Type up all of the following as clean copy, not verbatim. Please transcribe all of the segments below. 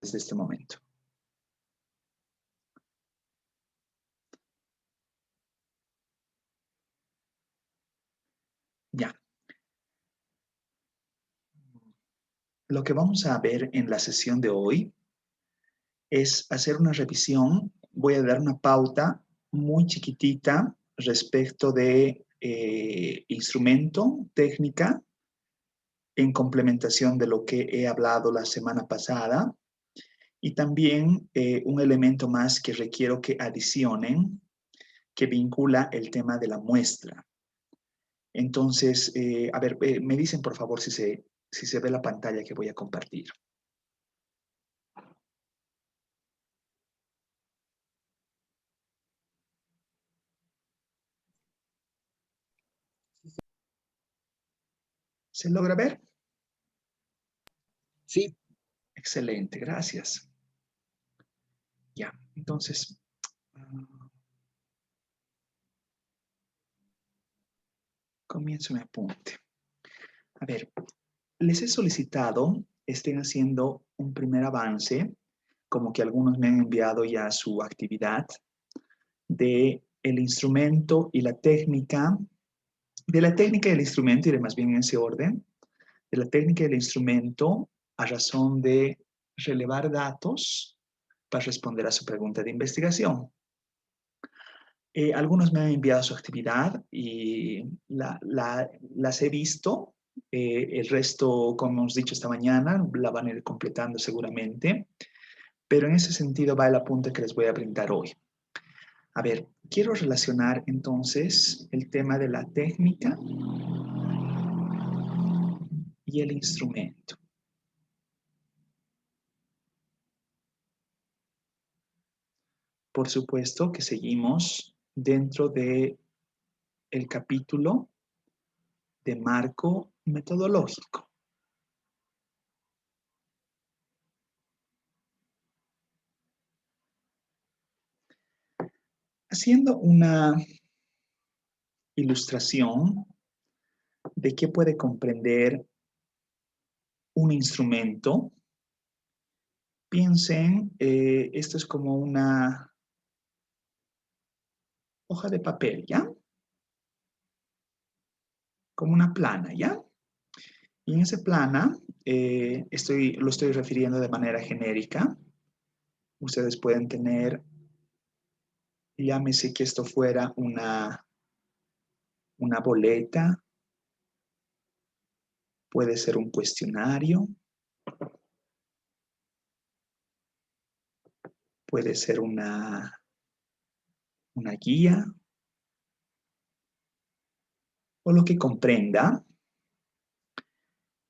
desde este momento. Ya. Lo que vamos a ver en la sesión de hoy es hacer una revisión. Voy a dar una pauta muy chiquitita respecto de instrumento, técnica, en complementación de lo que he hablado la semana pasada, y también un elemento más que requiero que adicionen, que vincula el tema de la muestra. Entonces, a ver, me dicen por favor si se ve la pantalla que voy a compartir. ¿Se logra ver? Sí. Excelente, gracias. Ya, entonces, comienzo mi apunte. A ver, les he solicitado, estén haciendo un primer avance, como que algunos me han enviado ya su actividad, de el instrumento y la técnica, de la técnica y el instrumento, iré más bien en ese orden, de la técnica y el instrumento a razón de relevar datos para responder a su pregunta de investigación. Algunos me han enviado su actividad y las he visto. El resto, como hemos dicho esta mañana, la van a ir completando seguramente. Pero en ese sentido va el apunte que les voy a brindar hoy. A ver, quiero relacionar entonces el tema de la técnica y el instrumento. Por supuesto que seguimos dentro de el capítulo de marco metodológico. Haciendo una ilustración de qué puede comprender un instrumento, piensen, esto es como una hoja de papel, ¿ya? Como una plana, ¿ya? Y en esa plana, lo estoy refiriendo de manera genérica. Ustedes pueden tener, llámese que esto fuera una boleta, puede ser un cuestionario, puede ser una guía, o lo que comprenda.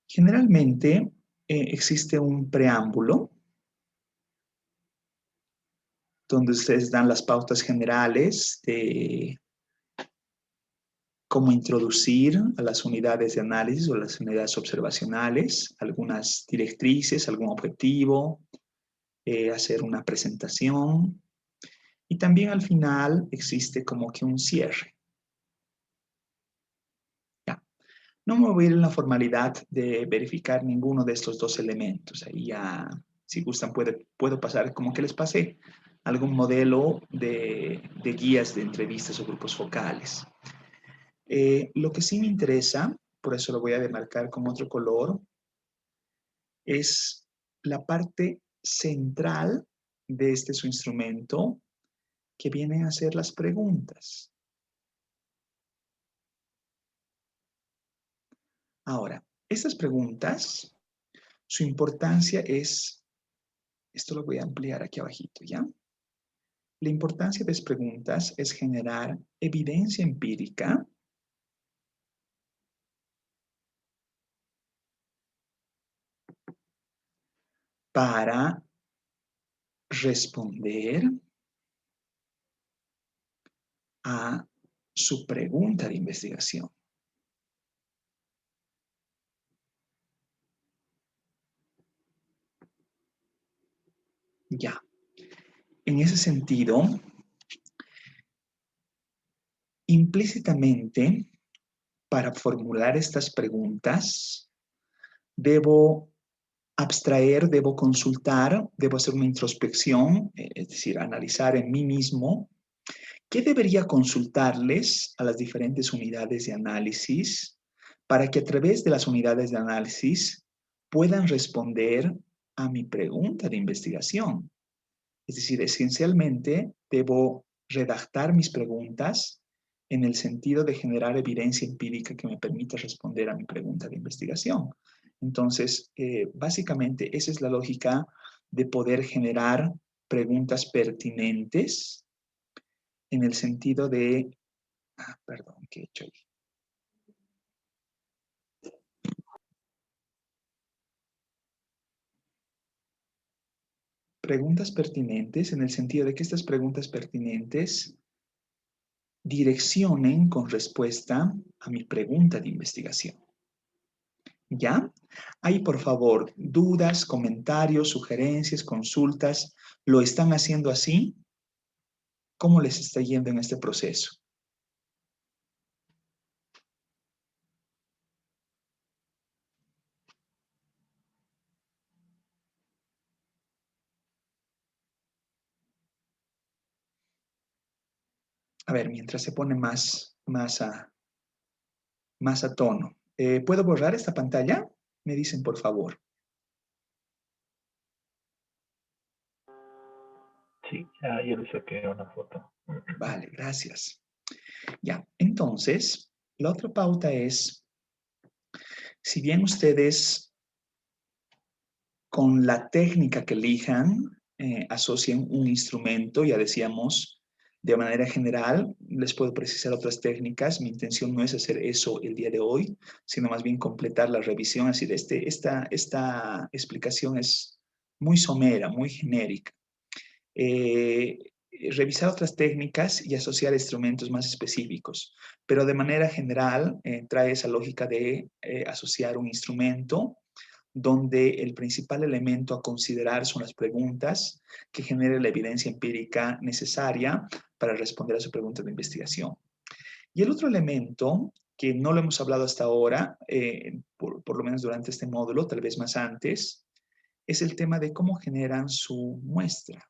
Generalmente existe un preámbulo donde ustedes dan las pautas generales de cómo introducir a las unidades de análisis o las unidades observacionales, algunas directrices, algún objetivo, hacer una presentación. Y también al final existe como que un cierre. Ya. No me voy a ir en la formalidad de verificar ninguno de estos dos elementos. Ahí ya, si gustan, puedo pasar como que les pasé algún modelo de guías de entrevistas o grupos focales. Lo que sí me interesa, por eso lo voy a demarcar con otro color, es la parte central de este su instrumento, que vienen a ser las preguntas. Ahora, estas preguntas, su importancia es, esto lo voy a ampliar aquí abajito, ¿ya? La importancia de las preguntas es generar evidencia empírica para responder a su pregunta de investigación. Ya. En ese sentido, implícitamente, para formular estas preguntas, debo abstraer, debo consultar, debo hacer una introspección, es decir, analizar en mí mismo qué debería consultarles a las diferentes unidades de análisis para que a través de las unidades de análisis puedan responder a mi pregunta de investigación. Es decir, esencialmente debo redactar mis preguntas en el sentido de generar evidencia empírica que me permita responder a mi pregunta de investigación. Entonces, básicamente esa es la lógica de poder generar preguntas pertinentes en el sentido de... perdón, ¿qué he hecho ahí? Preguntas pertinentes en el sentido de que estas preguntas pertinentes direccionen con respuesta a mi pregunta de investigación. ¿Ya? Ahí, por favor, dudas, comentarios, sugerencias, consultas, ¿lo están haciendo así? ¿Cómo les está yendo en este proceso? A ver, mientras se pone más a tono. ¿Puedo borrar esta pantalla? Me dicen, por favor. Sí, ya le saqué una foto. Vale, gracias. Ya, entonces, la otra pauta es, si bien ustedes con la técnica que elijan asocian un instrumento, ya decíamos, de manera general, les puedo precisar otras técnicas. Mi intención no es hacer eso el día de hoy, sino más bien completar la revisión. Así de esta explicación es muy somera, muy genérica. Eh, Revisar otras técnicas y asociar instrumentos más específicos, pero de manera general trae esa lógica de asociar un instrumento donde el principal elemento a considerar son las preguntas que generen la evidencia empírica necesaria para responder a su pregunta de investigación. Y el otro elemento que no lo hemos hablado hasta ahora, por lo menos durante este módulo, tal vez más antes, es el tema de cómo generan su muestra.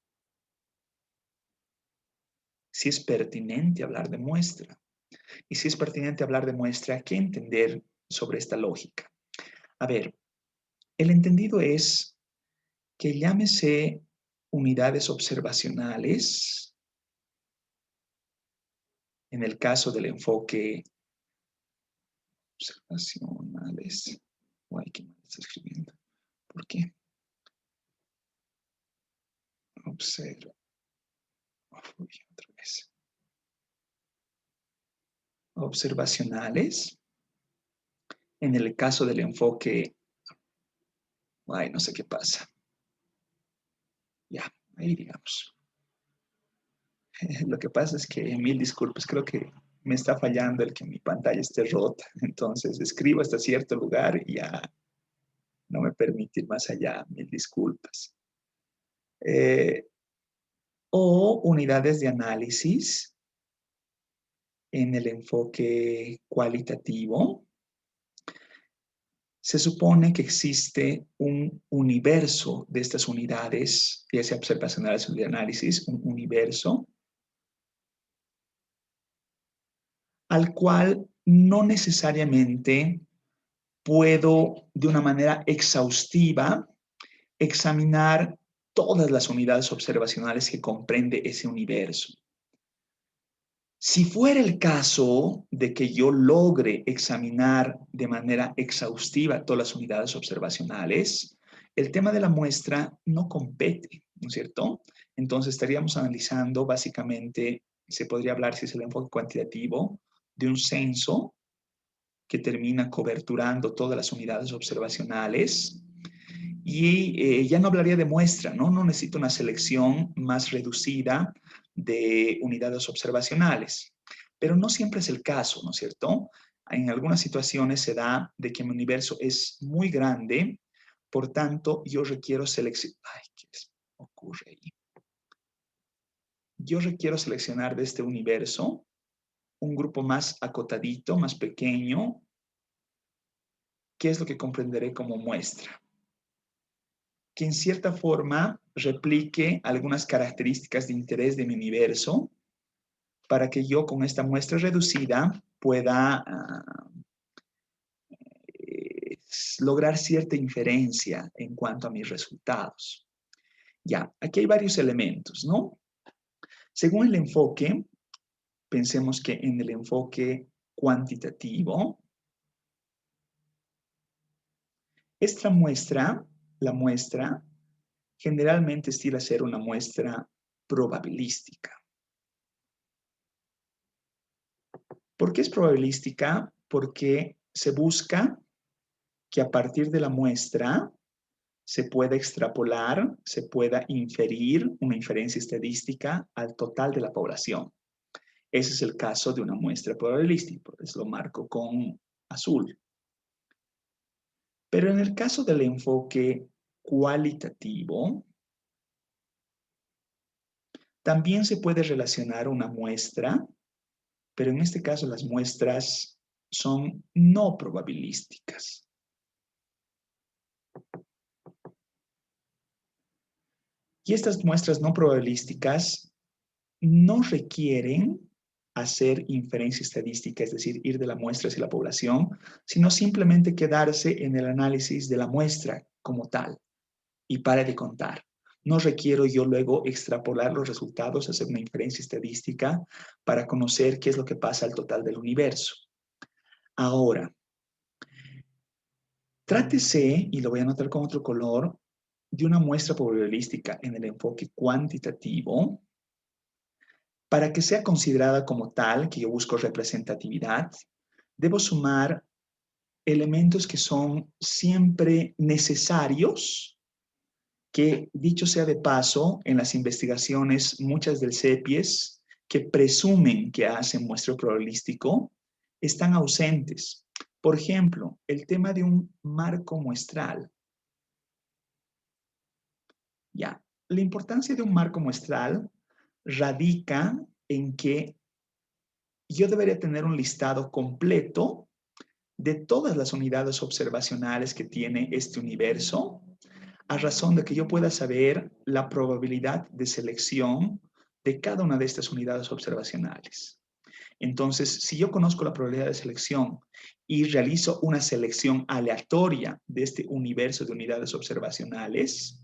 Si es pertinente hablar de muestra. Y si es pertinente hablar de muestra, ¿qué entender sobre esta lógica? A ver, el entendido es que llámese unidades observacionales, en el caso del enfoque observacionales. Guay, ¿qué me está escribiendo? ¿Por qué? Observa. Uy, otra vez. Observacionales. En el caso del enfoque, ay, no sé qué pasa. Ya, ahí digamos. Lo que pasa es que, mil disculpas, creo que me está fallando el que mi pantalla esté rota. Entonces, escribo hasta cierto lugar y ya no me permite ir más allá. Mil disculpas. O unidades de análisis en el enfoque cualitativo. Se supone que existe un universo de estas unidades, ya sea observacionales o de análisis, un universo al cual no necesariamente puedo de una manera exhaustiva examinar todas las unidades observacionales que comprende ese universo. Si fuera el caso de que yo logre examinar de manera exhaustiva todas las unidades observacionales, el tema de la muestra no compete, ¿no es cierto? Entonces estaríamos analizando básicamente, se podría hablar, si es el enfoque cuantitativo, de un censo que termina coberturando todas las unidades observacionales y ya no hablaría de muestra, ¿no? No necesito una selección más reducida de unidades observacionales. Pero no siempre es el caso, ¿no es cierto? En algunas situaciones se da de que mi universo es muy grande, por tanto, yo requiero seleccionar... Ay, ¿qué ocurre ahí? Yo requiero seleccionar de este universo un grupo más acotadito, más pequeño, ¿qué es lo que comprenderé como muestra? que en cierta forma replique algunas características de interés de mi universo para que yo con esta muestra reducida pueda lograr cierta inferencia en cuanto a mis resultados. Ya, aquí hay varios elementos, ¿no? Según el enfoque, pensemos que en el enfoque cuantitativo, esta muestra, la muestra, generalmente estila ser una muestra probabilística. ¿Por qué es probabilística? Porque se busca que a partir de la muestra se pueda extrapolar, se pueda inferir una inferencia estadística al total de la población. Ese es el caso de una muestra probabilística, por eso lo marco con azul. Pero en el caso del enfoque cualitativo, también se puede relacionar una muestra, pero en este caso las muestras son no probabilísticas. Y estas muestras no probabilísticas no requieren hacer inferencia estadística, es decir, ir de la muestra hacia la población, sino simplemente quedarse en el análisis de la muestra como tal y pare de contar. No requiero yo luego extrapolar los resultados, hacer una inferencia estadística para conocer qué es lo que pasa al total del universo. Ahora, trátese, y lo voy a anotar con otro color, de una muestra probabilística en el enfoque cuantitativo. Para que sea considerada como tal, que yo busco representatividad, debo sumar elementos que son siempre necesarios, que dicho sea de paso, en las investigaciones, muchas del CEPIES, que presumen que hacen muestreo probabilístico, están ausentes. Por ejemplo, el tema de un marco muestral. Ya, la importancia de un marco muestral radica en que yo debería tener un listado completo de todas las unidades observacionales que tiene este universo, a razón de que yo pueda saber la probabilidad de selección de cada una de estas unidades observacionales. Entonces, si yo conozco la probabilidad de selección y realizo una selección aleatoria de este universo de unidades observacionales,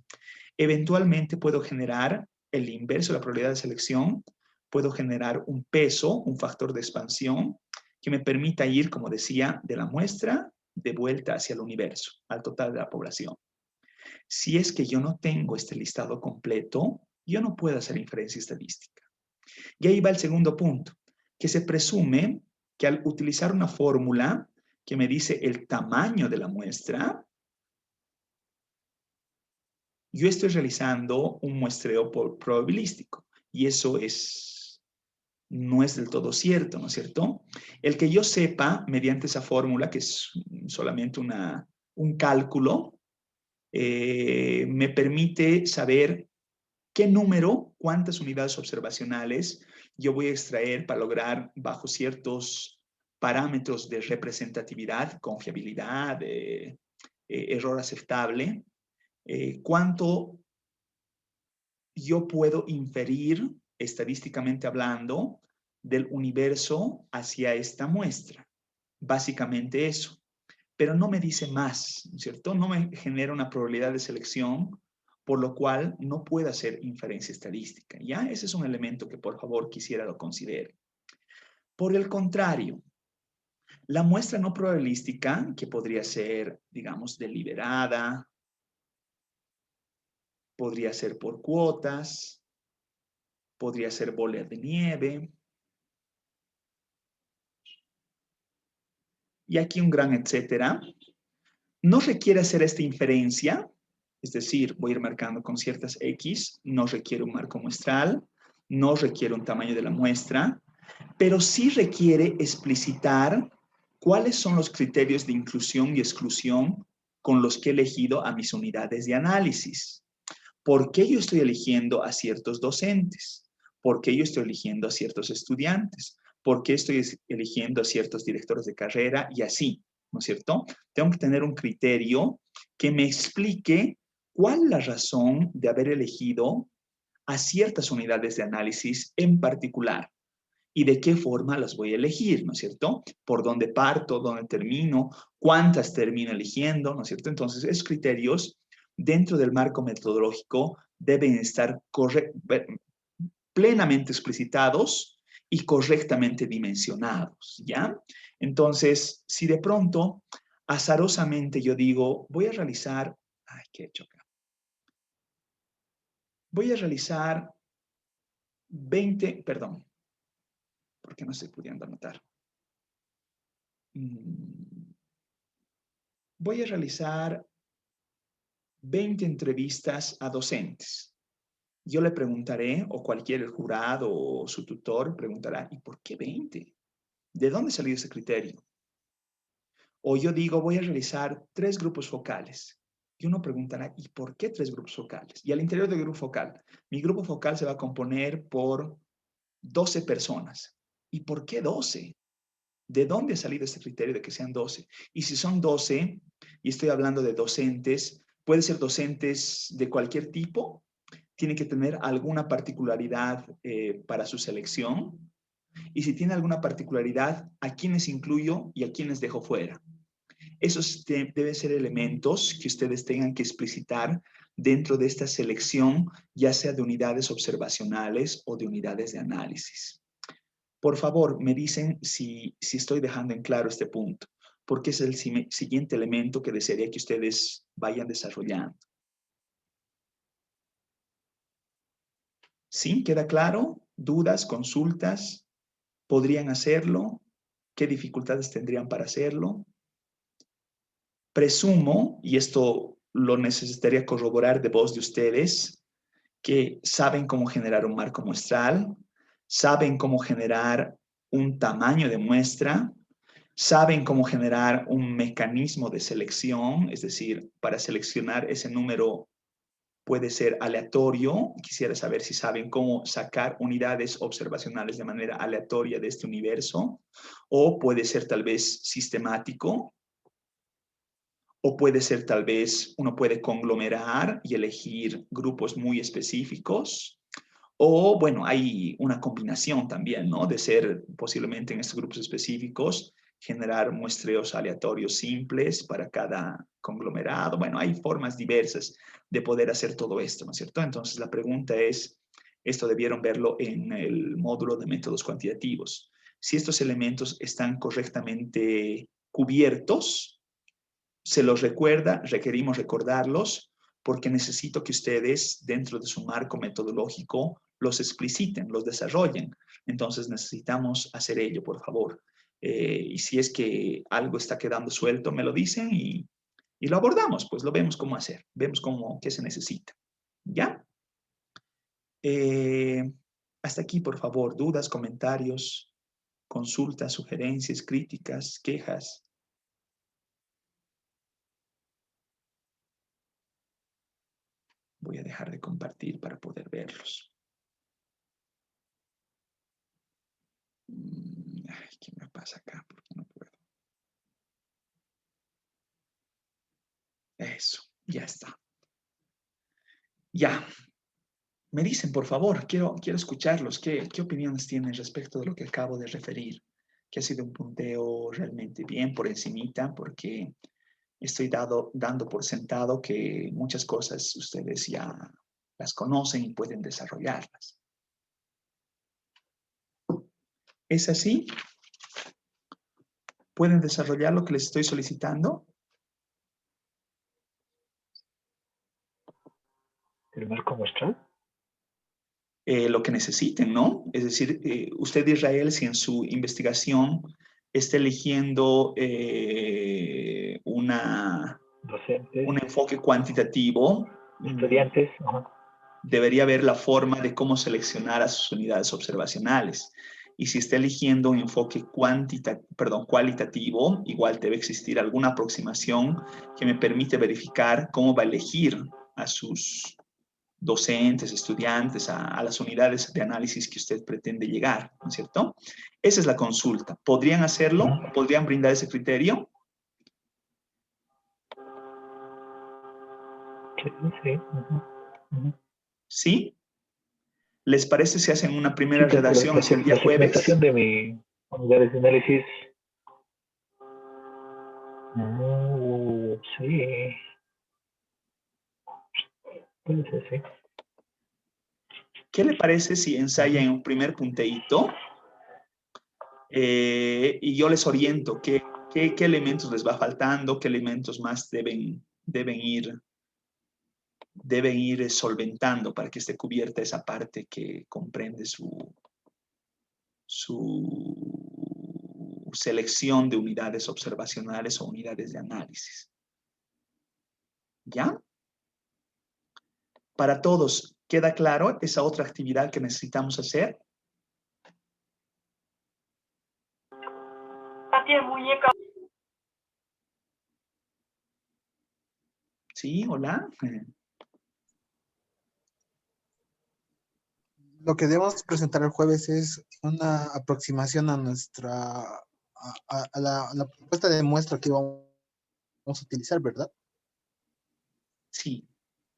eventualmente puedo generar el inverso de la probabilidad de selección, puedo generar un peso, un factor de expansión, que me permita ir, como decía, de la muestra de vuelta hacia el universo, al total de la población. Si es que yo no tengo este listado completo, yo no puedo hacer inferencia estadística. Y ahí va el segundo punto, que se presume que al utilizar una fórmula que me dice el tamaño de la muestra, yo estoy realizando un muestreo probabilístico. Y eso no es del todo cierto, ¿no es cierto? El que yo sepa, mediante esa fórmula, que es solamente un cálculo, me permite saber qué número, cuántas unidades observacionales yo voy a extraer para lograr, bajo ciertos parámetros de representatividad, confiabilidad, error aceptable, cuánto yo puedo inferir, estadísticamente hablando, del universo hacia esta muestra. Básicamente eso. Pero no me dice más, ¿cierto? No me genera una probabilidad de selección, por lo cual no puedo hacer inferencia estadística. ¿Ya? Ese es un elemento que por favor quisiera lo considere. Por el contrario, la muestra no probabilística, que podría ser, digamos, deliberada, podría ser por cuotas, podría ser bola de nieve, y aquí un gran etcétera, no requiere hacer esta inferencia, es decir, voy a ir marcando con ciertas X, no requiere un marco muestral, no requiere un tamaño de la muestra, pero sí requiere explicitar cuáles son los criterios de inclusión y exclusión con los que he elegido a mis unidades de análisis. ¿Por qué yo estoy eligiendo a ciertos docentes? ¿Por qué yo estoy eligiendo a ciertos estudiantes? ¿Por qué estoy eligiendo a ciertos directores de carrera? Y así, ¿no es cierto? Tengo que tener un criterio que me explique ¿Cuál es la razón de haber elegido a ciertas unidades de análisis en particular? ¿Y de qué forma las voy a elegir, ¿no es cierto? ¿Por dónde parto? ¿Dónde termino? ¿Cuántas termino eligiendo? ¿No es cierto? Entonces, esos criterios dentro del marco metodológico deben estar plenamente explicitados y correctamente dimensionados, ¿ya? Entonces, si de pronto, azarosamente yo digo, voy a realizar, ay, ¿qué he hecho acá? Voy a realizar 20, perdón, porque no estoy pudiendo anotar. Voy a realizar 20 entrevistas a docentes. Yo le preguntaré, o cualquier jurado o su tutor preguntará, ¿y por qué 20? ¿De dónde salió ese criterio? O yo digo, voy a realizar 3 grupos focales. Y uno preguntará, ¿y por qué 3 grupos focales? Y al interior del grupo focal, mi grupo focal se va a componer por 12 personas. ¿Y por qué 12? ¿De dónde ha salido este criterio de que sean 12? Y si son 12, y estoy hablando de docentes, puede ser docentes de cualquier tipo, tiene que tener alguna particularidad para su selección, y si tiene alguna particularidad, ¿a quiénes incluyo y a quiénes dejo fuera? Esos deben ser elementos que ustedes tengan que explicitar dentro de esta selección, ya sea de unidades observacionales o de unidades de análisis. Por favor, me dicen si estoy dejando en claro este punto, porque es el siguiente elemento que desearía que ustedes vayan desarrollando. ¿Sí? ¿Queda claro? ¿Dudas? ¿Consultas? ¿Podrían hacerlo? ¿Qué dificultades tendrían para hacerlo? Presumo, y esto lo necesitaría corroborar de voz de ustedes, que saben cómo generar un marco muestral, saben cómo generar un tamaño de muestra, saben cómo generar un mecanismo de selección, es decir, para seleccionar ese número puede ser aleatorio. Quisiera saber si saben cómo sacar unidades observacionales de manera aleatoria de este universo, o puede ser tal vez sistemático, o puede ser tal vez uno puede conglomerar y elegir grupos muy específicos. O, bueno, hay una combinación también, ¿no? De ser posiblemente en estos grupos específicos, generar muestreos aleatorios simples para cada conglomerado. Bueno, hay formas diversas de poder hacer todo esto, ¿no es cierto? Entonces, la pregunta es, esto debieron verlo en el módulo de métodos cuantitativos. Si estos elementos están correctamente cubiertos, se los recuerda, requerimos recordarlos porque necesito que ustedes, dentro de su marco metodológico, los expliciten, los desarrollen. Entonces necesitamos hacer ello, por favor. Y si es que algo está quedando suelto, me lo dicen y lo abordamos, pues lo vemos cómo hacer, vemos qué se necesita. ¿Ya? Hasta aquí, por favor, dudas, comentarios, consultas, sugerencias, críticas, quejas. Voy a dejar de compartir para poder verlos. Ay, ¿qué me pasa acá? Porque no puedo. Eso, ya está. Ya. Me dicen, por favor, quiero escucharlos. ¿Qué opiniones tienen respecto de lo que acabo de referir? Que ha sido un punteo realmente bien por encimita, porque estoy dando por sentado que muchas cosas ustedes ya las conocen y pueden desarrollarlas. ¿Es así? ¿Pueden desarrollar lo que les estoy solicitando? ¿El marco muestral? Lo que necesiten, ¿no? Es decir, usted, Israel, si en su investigación está eligiendo Docentes, un enfoque cuantitativo, estudiantes. debería ver la forma de cómo seleccionar a sus unidades observacionales. Y si está eligiendo un enfoque cualitativo, igual debe existir alguna aproximación que me permite verificar cómo va a elegir a sus docentes, estudiantes, a las unidades de análisis que usted pretende llegar, ¿no es cierto? Esa es la consulta. ¿Podrían hacerlo? ¿Podrían brindar ese criterio? Sí, sí. Ujú. ¿Sí? ¿Les parece si hacen una Sí, primera tengo redacción hacia el día la segmentación jueves? de mi unidades de análisis. Sí, puede ser, sí. ¿Qué le parece si ensayan Ujú. en un primer punteíto? Y yo les oriento qué elementos les va faltando, qué elementos más deben ir solventando para que esté cubierta esa parte que comprende su selección de unidades observacionales o unidades de análisis. ¿Ya? Para todos, ¿queda claro esa otra actividad que necesitamos hacer? Pati el muñeco. Sí, hola. Lo que debemos presentar el jueves es una aproximación a la propuesta de muestra que vamos a utilizar, ¿verdad? Sí.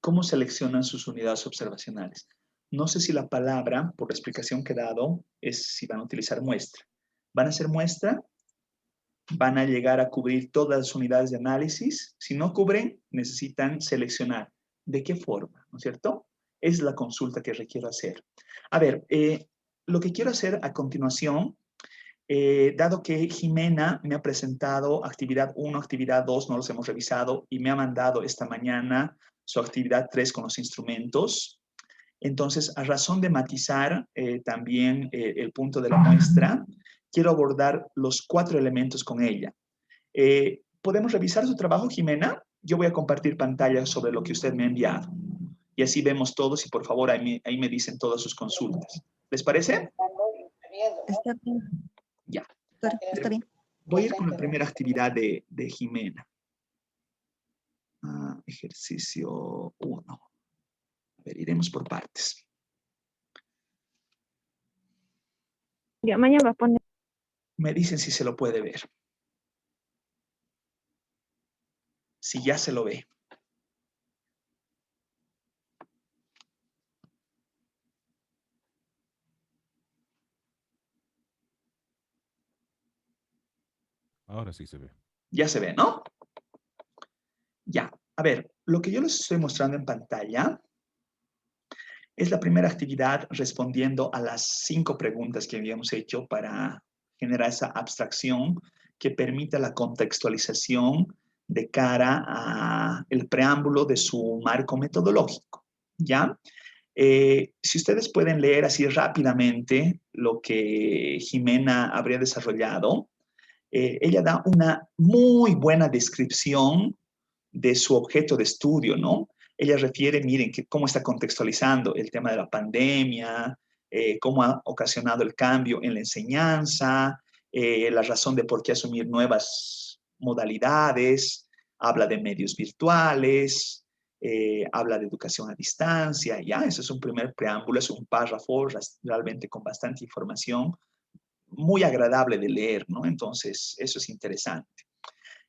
¿Cómo seleccionan sus unidades observacionales? No sé si la palabra, por la explicación que he dado, es si van a utilizar muestra. ¿Van a hacer muestra? ¿Van a llegar a cubrir todas las unidades de análisis? Si no cubren, necesitan seleccionar. ¿De qué forma? ¿No es cierto? Es la consulta que requiero hacer. A ver, lo que quiero hacer a continuación, dado que Jimena me ha presentado actividad 1, actividad 2, no los hemos revisado, y me ha mandado esta mañana su actividad 3 con los instrumentos. Entonces, a razón de matizar también el punto de la muestra, quiero abordar los 4 elementos con ella. ¿Podemos revisar su trabajo, Jimena? Yo voy a compartir pantalla sobre lo que usted me ha enviado. Y así vemos todos y por favor ahí me dicen todas sus consultas. ¿Les parece? Está bien, Ya. doctor, está bien. Voy a ir con la primera actividad de Jimena. Ejercicio 1. A ver, iremos por partes. Ya mañana va a poner. Me dicen si se lo puede ver. Si ya se lo ve. Ahora sí se ve. Ya se ve, ¿no? Ya. A ver, lo que yo les estoy mostrando en pantalla es la primera actividad respondiendo a las 5 preguntas que habíamos hecho para generar esa abstracción que permita la contextualización de cara al preámbulo de su marco metodológico. ¿Ya? Si ustedes pueden leer así rápidamente lo que Jimena habría desarrollado, ella da una muy buena descripción de su objeto de estudio, ¿no? Ella refiere, miren, cómo está contextualizando el tema de la pandemia, cómo ha ocasionado el cambio en la enseñanza, la razón de por qué asumir nuevas modalidades, habla de medios virtuales, habla de educación a distancia, ya, eso es un primer preámbulo, es un párrafo realmente con bastante información, muy agradable de leer, ¿no? Entonces, eso es interesante.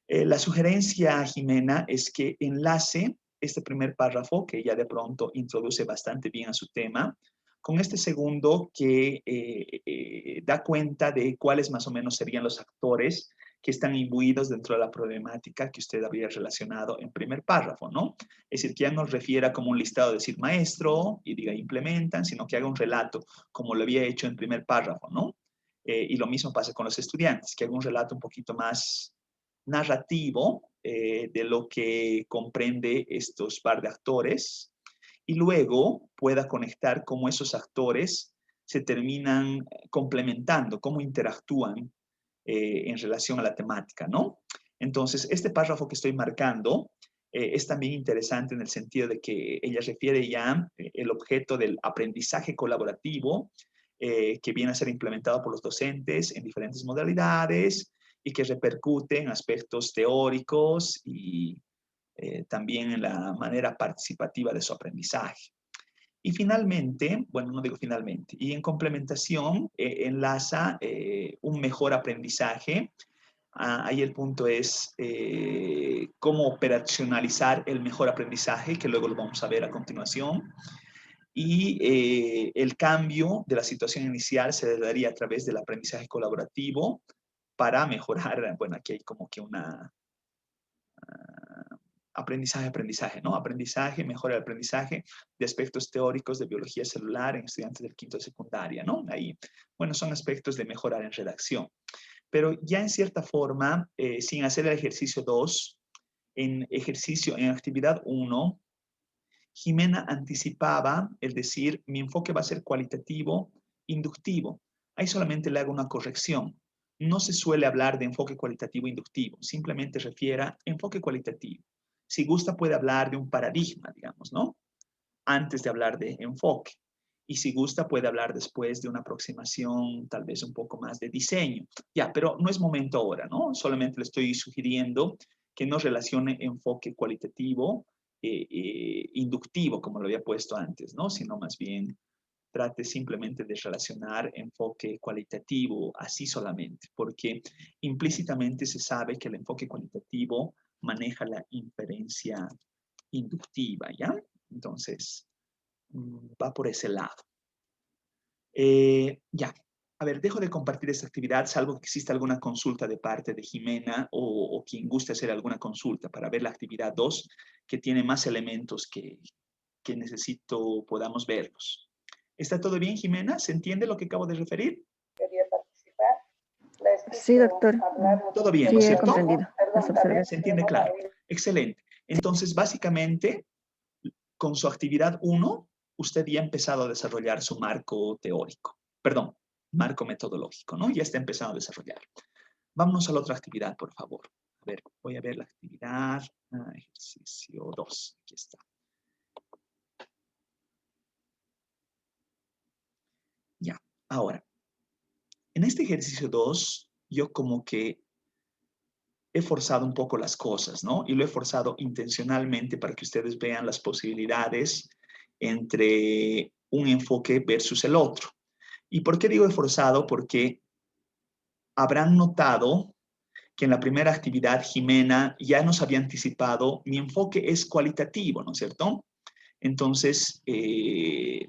La sugerencia, Jimena, es que enlace este primer párrafo, que ya de pronto introduce bastante bien a su tema, con este segundo que da cuenta de cuáles más o menos serían los actores que están imbuidos dentro de la problemática que usted habría relacionado en primer párrafo, ¿no? Es decir, que ya no refiera como un listado de decir maestro y diga implementan, sino que haga un relato como lo había hecho en primer párrafo, ¿no? Y lo mismo pasa con los estudiantes, que haga un relato un poquito más narrativo de lo que comprende estos par de actores y luego pueda conectar cómo esos actores se terminan complementando, cómo interactúan en relación a la temática, ¿no? Entonces, este párrafo que estoy marcando es también interesante en el sentido de que ella refiere ya el objeto del aprendizaje colaborativo que viene a ser implementado por los docentes en diferentes modalidades y que repercute en aspectos teóricos y también en la manera participativa de su aprendizaje. Y finalmente, bueno, no digo finalmente, y en complementación enlaza un mejor aprendizaje Ahí el punto es cómo operacionalizar el mejor aprendizaje, que luego lo vamos a ver a continuación. Y el cambio de la situación inicial se daría a través del aprendizaje colaborativo para mejorar, bueno, aquí hay como que una aprendizaje, ¿no? Aprendizaje, mejora el aprendizaje de aspectos teóricos de biología celular en estudiantes del quinto de secundaria, ¿no? Ahí, bueno, son aspectos de mejorar en redacción. Pero ya en cierta forma, sin hacer el ejercicio 2, en actividad 1, Jimena anticipaba el decir, mi enfoque va a ser cualitativo, inductivo. Ahí solamente le hago una corrección. No se suele hablar de enfoque cualitativo inductivo, simplemente refiere a enfoque cualitativo. Si gusta puede hablar de un paradigma, digamos, ¿no? Antes de hablar de enfoque. Y si gusta puede hablar después de una aproximación, tal vez un poco más de diseño. Ya, pero no es momento ahora, ¿no? Solamente le estoy sugiriendo que no relacione enfoque cualitativo inductivo, como lo había puesto antes, ¿no? Sino más bien trate simplemente de relacionar enfoque cualitativo así solamente, porque implícitamente se sabe que el enfoque cualitativo maneja la inferencia inductiva, ¿ya? Entonces, va por ese lado. Ya. A ver, dejo de compartir esta actividad, salvo que exista alguna consulta de parte de Jimena o quien guste hacer alguna consulta para ver la actividad 2, que tiene más elementos que necesito podamos verlos. ¿Está todo bien, Jimena? ¿Se entiende lo que acabo de referir? Sí, doctor. Todo bien, Sí, ¿no es he cierto? comprendido las observaciones. Se entiende claro. Excelente. Entonces, básicamente, con su actividad 1, usted ya ha empezado a desarrollar su marco teórico. Perdón, marco metodológico, ¿no? Ya está empezando a desarrollar. Vámonos a la otra actividad, por favor. A ver, voy a ver la actividad, ejercicio 2. Aquí está. Ya, ahora, en este ejercicio 2, yo como que he forzado un poco las cosas, ¿no? Y lo he forzado intencionalmente para que ustedes vean las posibilidades entre un enfoque versus el otro. ¿Y por qué digo he forzado? Porque habrán notado que en la primera actividad Jimena ya nos había anticipado, mi enfoque es cualitativo, ¿no es cierto? Entonces,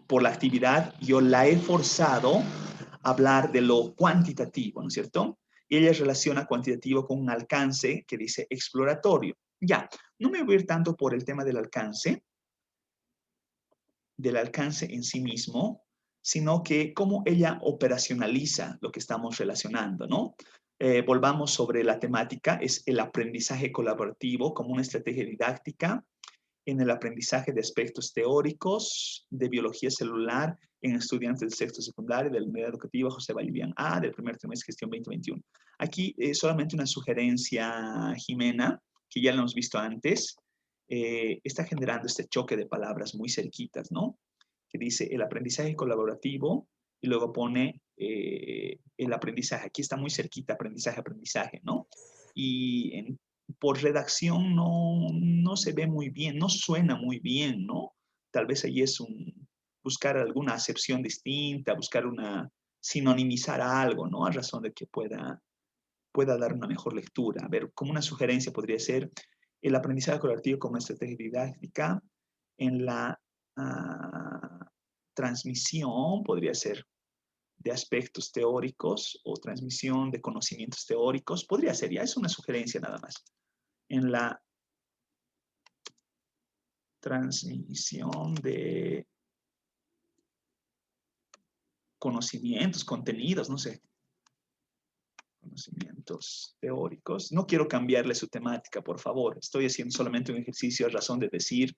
por la actividad yo la he forzado a hablar de lo cuantitativo, ¿no es cierto? Y ella relaciona cuantitativo con un alcance que dice exploratorio. Ya, no me voy a ir tanto por el tema del alcance en sí mismo, sino que cómo ella operacionaliza lo que estamos relacionando, ¿no? Volvamos sobre la temática, es el aprendizaje colaborativo como una estrategia didáctica en el aprendizaje de aspectos teóricos de biología celular en estudiantes del sexto secundario de la unidad educativa José Vallivian A del primer trimestre gestión 2021. Aquí solamente una sugerencia, Jimena, que ya lo hemos visto antes, está generando este choque de palabras muy cerquitas, ¿no? Que dice el aprendizaje colaborativo y luego pone el aprendizaje. Aquí está muy cerquita, aprendizaje, ¿no? Y por redacción no se ve muy bien, no suena muy bien, ¿no? Tal vez ahí es buscar alguna acepción distinta, buscar sinonimizar algo, ¿no? A razón de que pueda dar una mejor lectura. A ver, como una sugerencia podría ser el aprendizaje colaborativo como estrategia didáctica en la transmisión, podría ser de aspectos teóricos o transmisión de conocimientos teóricos, podría ser, ya es una sugerencia nada más. En la transmisión de conocimientos, contenidos, no sé, conocimientos teóricos. No quiero cambiarle su temática, por favor. Estoy haciendo solamente un ejercicio a razón de decir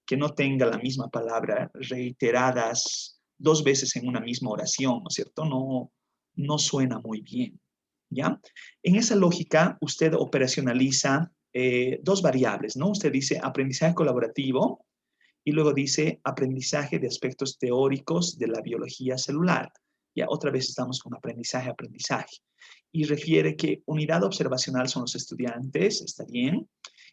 que no tenga la misma palabra reiteradas 2 veces en una misma oración, ¿no es cierto? No suena muy bien, ¿ya? En esa lógica, usted operacionaliza 2 variables, ¿no? Usted dice aprendizaje colaborativo y luego dice aprendizaje de aspectos teóricos de la biología celular. Ya otra vez estamos con aprendizaje. Y refiere que unidad observacional son los estudiantes, está bien.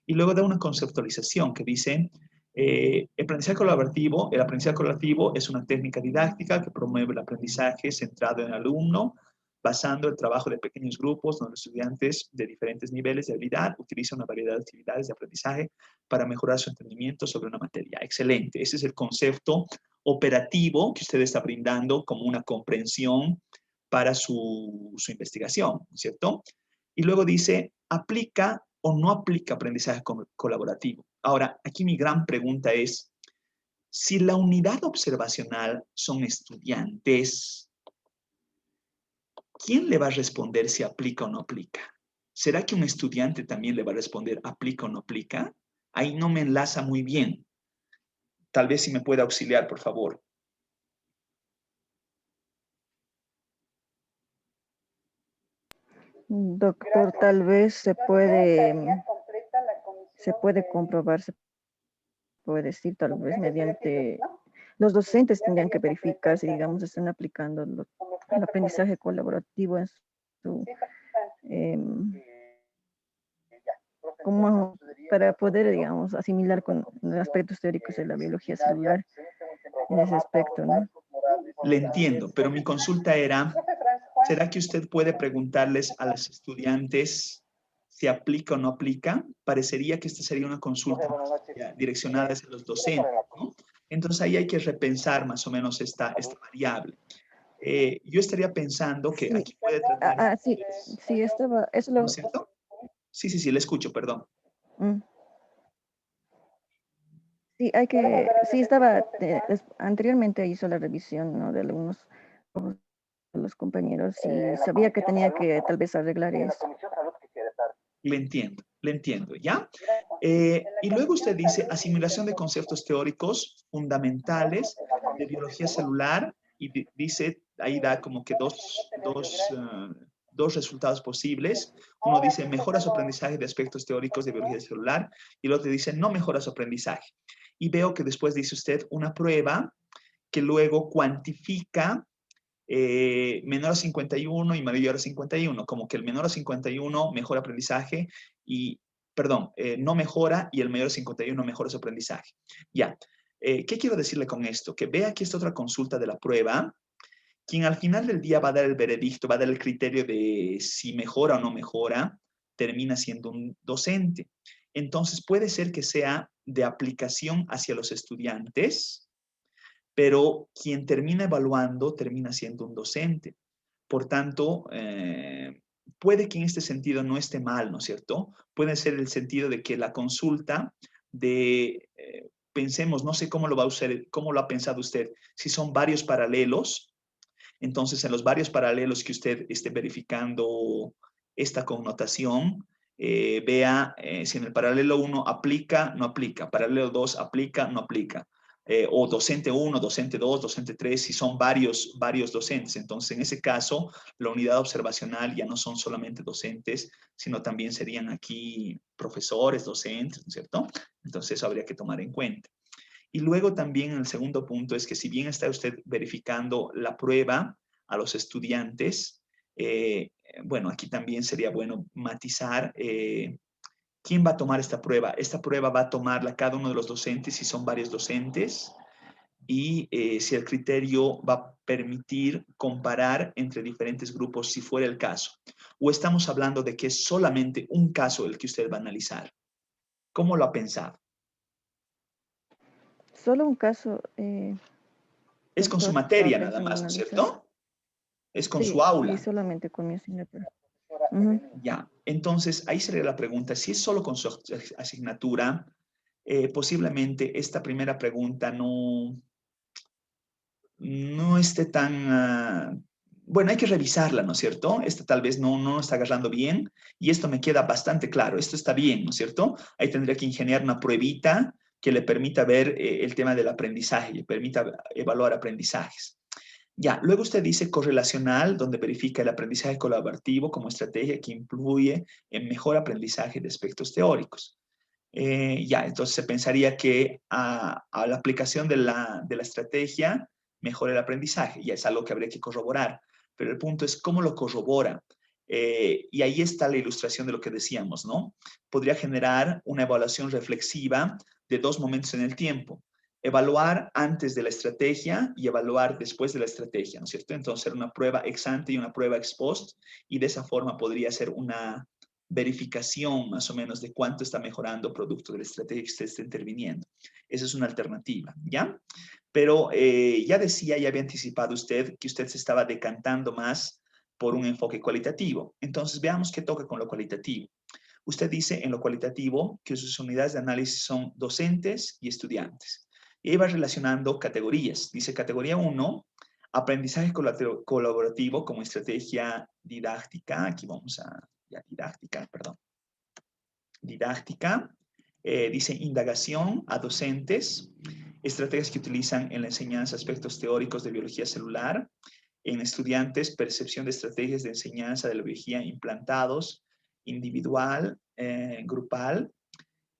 Y luego da una conceptualización que dice, el aprendizaje colaborativo es una técnica didáctica que promueve el aprendizaje centrado en el alumno basando el trabajo de pequeños grupos donde los estudiantes de diferentes niveles de habilidad utilizan una variedad de actividades de aprendizaje para mejorar su entendimiento sobre una materia. Excelente. Ese es el concepto operativo que usted está brindando como una comprensión para su investigación, ¿no es cierto? Y luego dice, ¿aplica o no aplica aprendizaje colaborativo? Ahora, aquí mi gran pregunta es, si la unidad observacional son estudiantes, ¿quién le va a responder si aplica o no aplica? ¿Será que un estudiante también le va a responder aplica o no aplica? Ahí no me enlaza muy bien. Tal vez si me puede auxiliar, por favor. Doctor, tal vez se puede comprobar, se puede decir, tal vez mediante los docentes tendrían que verificar si, digamos, están aplicando el aprendizaje colaborativo en su, em, como para poder, digamos, asimilar con los aspectos teóricos de la biología celular en ese aspecto, ¿no? Le entiendo, pero mi consulta era, ¿será que usted puede preguntarles a los estudiantes si aplica o no aplica? Parecería que esta sería una consulta direccionada hacia los docentes, ¿no? Entonces ahí hay que repensar más o menos esta variable. Yo estaría pensando que Sí, aquí puede tratar... sí, sí, estaba, eso ¿No lo... es cierto? Sí, le escucho, perdón. mm. Sí, sí estaba, anteriormente hizo la revisión, ¿no? De algunos de los compañeros y sabía que tenía que tal vez arreglar eso. Le entiendo, ¿ya? Y luego usted dice asimilación de conceptos teóricos fundamentales de biología celular y dice, ahí da como que dos resultados posibles. Uno dice mejora su aprendizaje de aspectos teóricos de biología celular y el otro dice no mejora su aprendizaje. Y veo que después dice usted una prueba que luego cuantifica menor a 51 y mayor a 51, como que el menor a 51 mejora aprendizaje y, perdón, no mejora y el mayor a 51 mejora su aprendizaje. Ya, ¿qué quiero decirle con esto? Que vea que esta otra consulta de la prueba, quien al final del día va a dar el veredicto, va a dar el criterio de si mejora o no mejora, termina siendo un docente. Entonces puede ser que sea de aplicación hacia los estudiantes, pero quien termina evaluando termina siendo un docente. Por tanto, puede que en este sentido no esté mal, ¿no es cierto? Puede ser el sentido de que la consulta de, pensemos, no sé cómo lo va a usar, cómo lo ha pensado usted, si son varios paralelos, entonces en los varios paralelos que usted esté verificando esta connotación, vea si en el paralelo 1 aplica, no aplica, paralelo 2 aplica, no aplica. O docente 1, docente 2, docente 3, si son varios docentes. Entonces, en ese caso, la unidad observacional ya no son solamente docentes, sino también serían aquí profesores, docentes, ¿no es cierto? Entonces, eso habría que tomar en cuenta. Y luego también el segundo punto es que si bien está usted verificando la prueba a los estudiantes, bueno, aquí también sería bueno matizar quién va a tomar esta prueba. Esta prueba va a tomarla cada uno de los docentes, si son varios docentes, y si el criterio va a permitir comparar entre diferentes grupos, si fuera el caso. O estamos hablando de que es solamente un caso el que usted va a analizar. ¿Cómo lo ha pensado? Solo un caso, Es con su doctor, estaba materia nada pensando más, ¿no es analizar. cierto? Es con Sí, su sí, aula. solamente con mi asignatura. Ujú. Ya, entonces ahí sería la pregunta. Si es solo con su asignatura, posiblemente esta primera pregunta no esté tan... bueno, hay que revisarla, ¿no es cierto? Esta tal vez no está agarrando bien y esto me queda bastante claro. Esto está bien, ¿no es cierto? Ahí tendría que ingeniar una pruebita que le permita ver el tema del aprendizaje, le permita evaluar aprendizajes. Ya, luego usted dice correlacional, donde verifica el aprendizaje colaborativo como estrategia que influye en mejor aprendizaje de aspectos teóricos. Ya, entonces se pensaría que a la aplicación de la estrategia mejora el aprendizaje. Ya es algo que habría que corroborar. Pero el punto es cómo lo corrobora. Y ahí está la ilustración de lo que decíamos, ¿no? Podría generar una evaluación reflexiva de dos momentos en el tiempo. evaluar antes de la estrategia y evaluar después de la estrategia, ¿no es cierto? Entonces, una prueba ex ante y una prueba ex post, y de esa forma podría ser una verificación más o menos de cuánto está mejorando producto de la estrategia que usted está interviniendo. Esa es una alternativa, ¿ya? Pero ya decía, ya había anticipado usted que usted se estaba decantando más por un enfoque cualitativo. Entonces, veamos qué toca con lo cualitativo. Usted dice en lo cualitativo que sus unidades de análisis son docentes y estudiantes. Y ahí va relacionando categorías. Dice categoría 1, aprendizaje colaborativo como estrategia didáctica. Aquí vamos a, ya, didáctica, perdón. Didáctica. Dice indagación a docentes, estrategias que utilizan en la enseñanza aspectos teóricos de biología celular, en estudiantes, percepción de estrategias de enseñanza de la biología implantados, individual, grupal.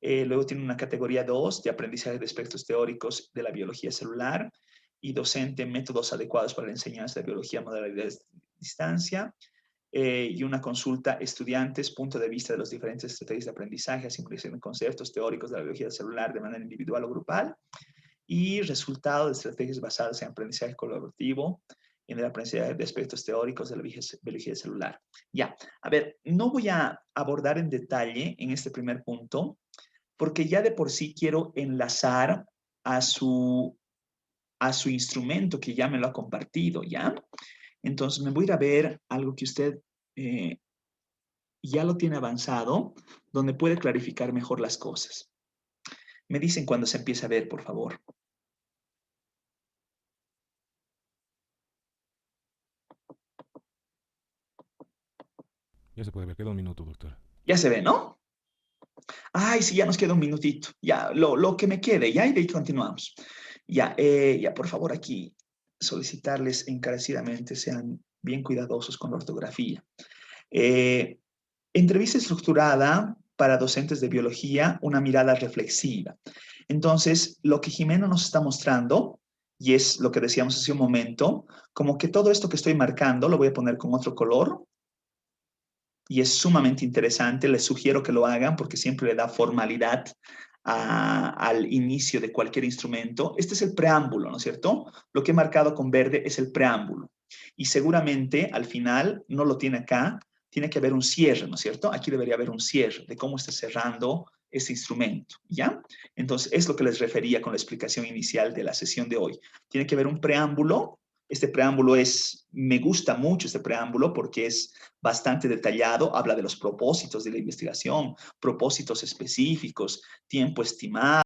Luego tiene una categoría 2 de aprendizaje de aspectos teóricos de la biología celular y docente, métodos adecuados para la enseñanza de biología, modalidades de distancia. Y una consulta estudiantes, punto de vista de los diferentes estrategias de aprendizaje, simplificación de conceptos teóricos de la biología celular de manera individual o grupal, y resultado de estrategias basadas en aprendizaje colaborativo, en el aprendizaje de aspectos teóricos de la biología celular. Ya, a ver, no voy a abordar en detalle en este primer punto, porque ya de por sí quiero enlazar a su instrumento que ya me lo ha compartido, ¿ya? Entonces me voy a ir a ver algo que usted ya lo tiene avanzado, donde puede clarificar mejor las cosas. Me dicen cuando se empiece a ver, por favor. Ya se puede ver, queda un minuto, doctor. Ya se ve, ¿no? Ay, sí, ya nos queda un minutito. Ya, lo que me quede, ya, y de ahí continuamos. Ya, ya, por favor, aquí solicitarles encarecidamente sean bien cuidadosos con la ortografía. Entrevista estructurada para docentes de biología, una mirada reflexiva. Entonces, lo que Jimena nos está mostrando, y es lo que decíamos hace un momento, como que todo esto que estoy marcando lo voy a poner con otro color, y es sumamente interesante, les sugiero que lo hagan porque siempre le da formalidad al inicio de cualquier instrumento. Este es el preámbulo, ¿no es cierto? Lo que he marcado con verde es el preámbulo. Y seguramente al final, no lo tiene acá, tiene que haber un cierre, ¿no es cierto? Aquí debería haber un cierre de cómo está cerrando este instrumento, ¿ya? Entonces, es lo que les refería con la explicación inicial de la sesión de hoy. Tiene que haber un preámbulo. Este preámbulo me gusta mucho este preámbulo porque es bastante detallado, habla de los propósitos de la investigación, propósitos específicos, tiempo estimado,